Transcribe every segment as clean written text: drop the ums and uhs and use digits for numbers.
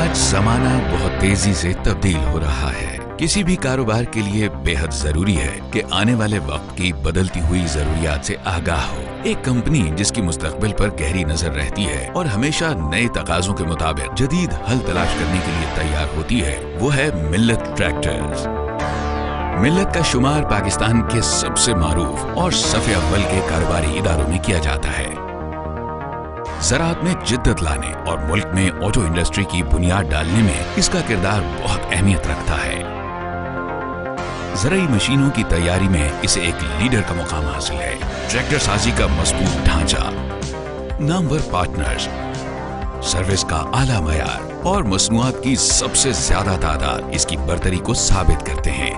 आज जमाना बहुत तेजी से तब्दील हो रहा है। किसी भी कारोबार के लिए बेहद जरूरी है कि आने वाले वक्त की बदलती हुई जरूरियात से आगाह हो। एक कंपनी जिसकी मुस्तकबिल पर गहरी नजर रहती है और हमेशा नए तकाजों के मुताबिक जदीद हल तलाश करने के लिए तैयार होती है, वो है मिल्लत ट्रैक्टर्स। मिल्लत का शुमार पाकिस्तान के सबसे मारूफ और सफ़े अव्वल के कारोबारी इदारों में किया जाता है। ज़राअत में जिद्दत लाने और मुल्क में ऑटो इंडस्ट्री की बुनियाद डालने में इसका किरदार बहुत अहमियत रखता है। ज़राई मशीनों की तैयारी में इसे एक लीडर का मुकाम हासिल है। ट्रैक्टर साजी का मजबूत ढांचा, नामवर पार्टनर्स, सर्विस का आला मयार और मसनूआत की सबसे ज्यादा तादाद इसकी बरतरी को साबित करते हैं।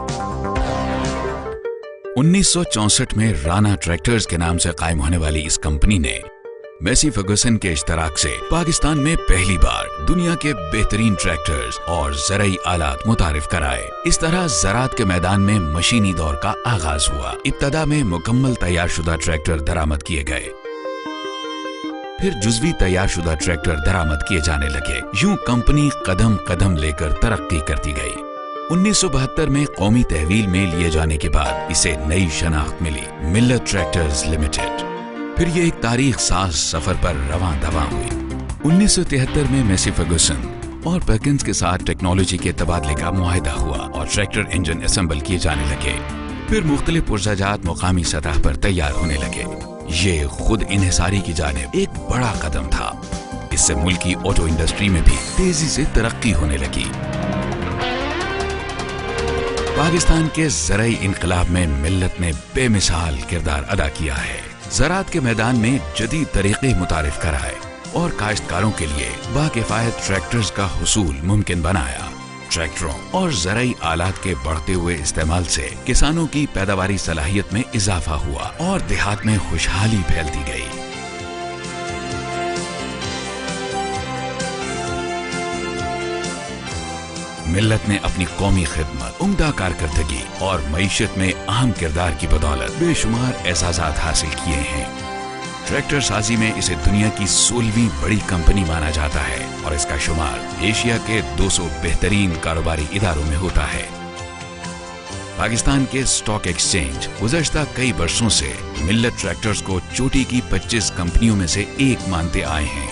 1964 में राना ट्रैक्टर्स के नाम से कायम होने वाली इस कंपनी ने मैसी फर्गुसन के इश्तराक से पाकिस्तान में पहली बार दुनिया के बेहतरीन ट्रैक्टर्स और ज़राई आलात मुतारिफ कराए। इस तरह ज़राअत के मैदान में मशीनी दौर का आगाज हुआ। इब्तदा में मुकम्मल तैयारशुदा ट्रैक्टर दरामद किए गए, फिर जुज़वी तैयारशुदा ट्रैक्टर दरामद किए जाने लगे। यूं कंपनी कदम कदम लेकर तरक्की करती गई। 1972 में कौमी तहवील में लिए जाने के बाद इसे नई शनाख्त मिली, मिल्लत ट्रैक्टर्स लिमिटेड। फिर ये एक तारीख साज सफर पर रवां दवां हुई। 1973 में मैसी फर्गुसन और पर्किंस के साथ टेक्नोलॉजी के तबादले का मुआहिदा हुआ और ट्रैक्टर इंजन असेंबल किए जाने लगे। फिर मुख्तलिफ पुर्जाजात मुकामी सतह पर तैयार होने लगे। ये खुद इन्हिसारी की जानिब एक बड़ा कदम था। इससे मुल्क की ऑटो इंडस्ट्री में भी तेजी से तरक्की होने लगी। पाकिस्तान के ज़राई इनकलाब में मिल्लत ने बेमिसाल किरदार अदा किया है। ज़राअत के मैदान में जदीद तरीके मुतारिफ कराए और काश्तकारों के लिए बाकिफ़ायत ट्रैक्टर्स का हुसूल मुमकिन बनाया। ट्रैक्टरों और ज़राई आलात के बढ़ते हुए इस्तेमाल से किसानों की पैदावारी सलाहियत में इजाफा हुआ और देहात में खुशहाली फैलती गई। मिल्लत ने अपनी कौमी खिदमत, उम्दा कारकर्दगी और मईशत में अहम किरदार की बदौलत बेशुमार एजाज़ात हासिल किए हैं। ट्रैक्टर साजी में इसे दुनिया की 16वीं बड़ी कंपनी माना जाता है और इसका शुमार एशिया के 200 बेहतरीन कारोबारी इदारों में होता है। पाकिस्तान के स्टॉक एक्सचेंज गुज़श्ता कई वर्षों से मिल्लत ट्रैक्टर्स को चोटी की 25 कंपनियों में से एक मानते आए हैं।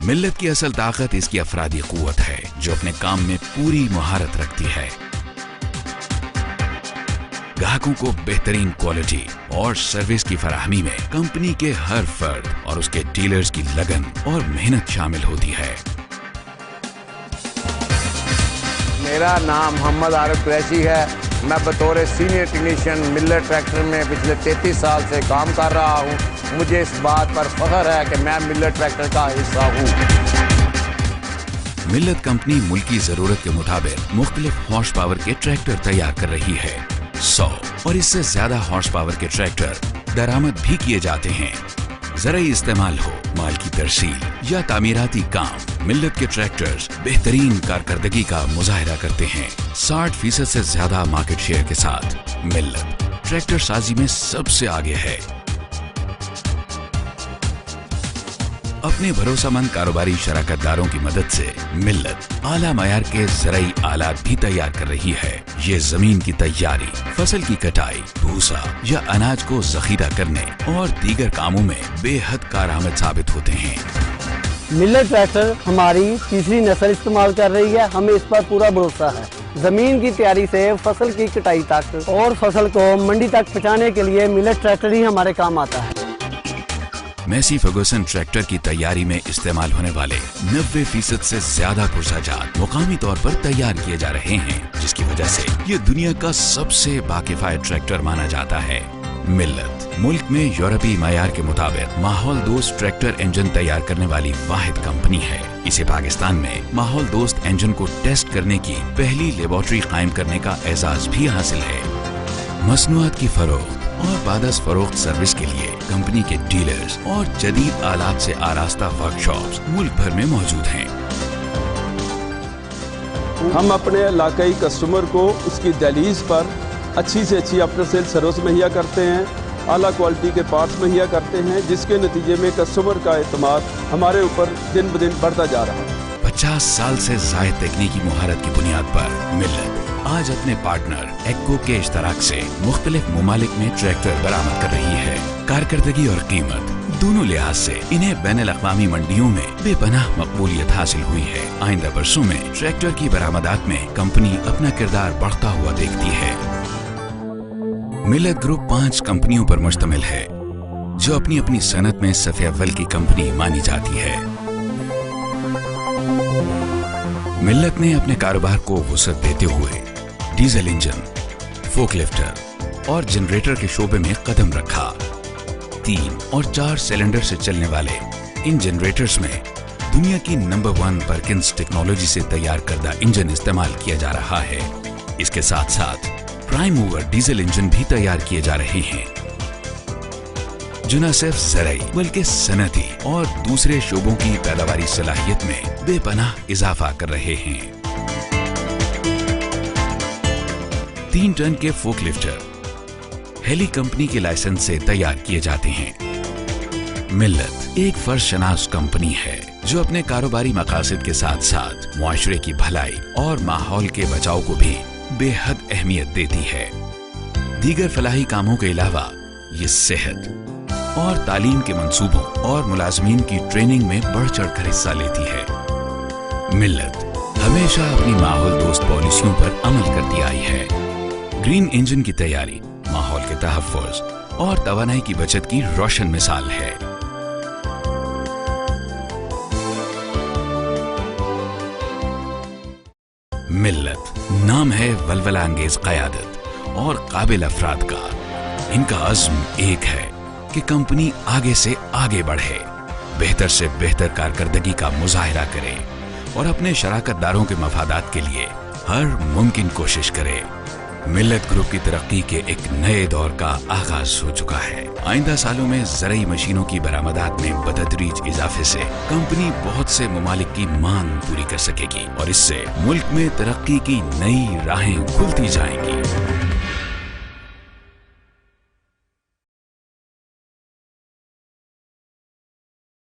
मिल्लत की असल ताकत इसकी अफरादी कुव्वत है, जो अपने काम में पूरी महारत रखती है। ग्राहकों को बेहतरीन क्वालिटी और सर्विस की फराहमी में कंपनी के हर फर्द और उसके डीलर्स की लगन और मेहनत शामिल होती है। मेरा नाम मोहम्मद आरिफ कुरैशी है। मैं बतौर सीनियर टेक्नीशियन मिल्लत ट्रैक्टर में पिछले 33 साल से काम कर रहा हूँ। मुझे इस बात पर फख्र है कि मैं मिल्लत ट्रैक्टर का हिस्सा हूँ। मिल्लत कंपनी मुल्की जरूरत के मुताबिक मुख्तलिफ हॉर्स पावर के ट्रैक्टर तैयार कर रही है। 100 और इससे ज्यादा हॉर्स पावर के ट्रैक्टर दरामद भी किए जाते हैं। ज़राई इस्तेमाल हो, माल की तरसील या तामीराती काम, मिल्लत के ट्रैक्टर्स बेहतरीन कारकर्दगी का मुजाहिरा करते हैं। 60% से ज्यादा मार्केट शेयर के साथ मिल्लत ट्रैक्टर साजी में सबसे आगे है। अपने भरोसेमंद कारोबारी शराकतदारों की मदद से मिल्लत आला मयार के ज़राई आलात भी तैयार कर रही है। ये जमीन की तैयारी, फसल की कटाई, भूसा या अनाज को जखीरा करने और दीगर कामों में बेहद कारआमद साबित होते हैं। मिल्लत ट्रैक्टर हमारी तीसरी नस्ल इस्तेमाल कर रही है। हमें इस पर पूरा भरोसा है। जमीन की तैयारी से फसल की कटाई तक और फसल को मंडी तक पहुँचाने के लिए मिल्लत ट्रैक्टर ही हमारे काम आता है। मैसी फर्गुसन ट्रैक्टर की तैयारी में इस्तेमाल होने वाले 90% से ज्यादा पुर्जाजात मुकामी तौर पर तैयार किए जा रहे हैं, जिसकी वजह से ये दुनिया का सबसे बाकिफायद ट्रैक्टर माना जाता है। मिल्लत मुल्क में यूरोपीय मयार के मुताबिक माहौल दोस्त ट्रैक्टर इंजन तैयार करने वाली वाहिद कंपनी है। इसे पाकिस्तान में माहौल दोस्त इंजन को टेस्ट करने की पहली लेबोरेटरी कायम करने का एजाज भी हासिल है। मसनूआत की फरोख्त और बादस फरोख्त सर्विस के लिए कंपनी के डीलर्स और जदीद आलात से आरास्ता वर्कशॉप्स मुल्क भर में मौजूद हैं। हम अपने इलाकाई कस्टमर को उसकी दहलीज पर अच्छी से अच्छी आफ्टर सेल सर्विस मुहैया करते हैं। आला क्वालिटी के पार्ट्स मुहैया करते हैं, जिसके नतीजे में कस्टमर का एतमाद हमारे ऊपर दिन ब दिन बढ़ता जा रहा है। 50 साल से जायद तकनीकी मुहारत की बुनियाद पर मिल्लत आज अपने पार्टनर एक्को के इश्तराक से मुख्तलिफ ममालिक में ट्रैक्टर बरामद कर रही है। कारकर्दगी और कीमत दोनों लिहाज से इन्हें बैनुल-अक़वामी मंडियों में बेपनाह मकबूलियत हासिल हुई है। आइंदा बरसों में ट्रैक्टर की बरामदात में कंपनी अपना किरदार बढ़ता हुआ देखती है। मिल्लत ग्रुप 5 कंपनियों पर मुश्तमिल है, जो अपनी अपनी सनत में सफ़े अव्वल की कंपनी मानी जाती है। मिल्लत ने अपने कारोबार को वुसअत देते हुए डीजल इंजन, फोकलिफ्टर और जनरेटर के शोबे में कदम रखा। 3 और 4 सिलेंडर से चलने वाले इन जनरेटर्स में दुनिया की नंबर 1 परकिंस टेक्नोलॉजी से तैयार करदा इंजन इस्तेमाल किया जा रहा है। इसके साथ साथ प्राइम मूवर डीजल इंजन भी तैयार किए जा रहे हैं, जो न सिर्फ ज़राई बल्कि सनती और दूसरे शोबों की पैदावारी सलाहियत में बेपनाह इजाफा कर रहे हैं। 3 टन के फोकलिफ्टर हेली कंपनी के लाइसेंस से तैयार किए जाते हैं। मिल्लत एक फर्शनास कंपनी है, जो अपने कारोबारी मकासद के साथ साथ मुआशरे की भलाई और माहौल के बचाव को भी बेहद अहमियत देती है। दीगर फलाही कामों के अलावा ये सेहत और तालीम के मंसूबों और मुलाजमीन की ट्रेनिंग में बढ़ चढ़ कर हिस्सा लेती है। मिल्लत हमेशा अपनी माहौल दोस्त पॉलिसियों पर अमल करती आई है। ग्रीन इंजन की तैयारी माहौल के तहफ़्फ़ुज़ और तवानाई की बचत की रोशन मिसाल है। मिल्लत नाम है वलवला अंगेज क़यादत और काबिल अफराद का। इनका अज़्म एक है कि कंपनी आगे से आगे बढ़े, बेहतर से बेहतर कारकर्दगी का मुजाहिरा करे और अपने शराकतदारों के मफादात के लिए हर मुमकिन कोशिश करे। मिल्लत ग्रुप की तरक्की के एक नए दौर का आगाज हो चुका है। आइंदा सालों में ज़राई मशीनों की बरामदात में बतदरीज इजाफे से कंपनी बहुत से ममालिक की मांग पूरी कर सकेगी और इससे मुल्क में तरक्की की नई राहें खुलती जाएंगी।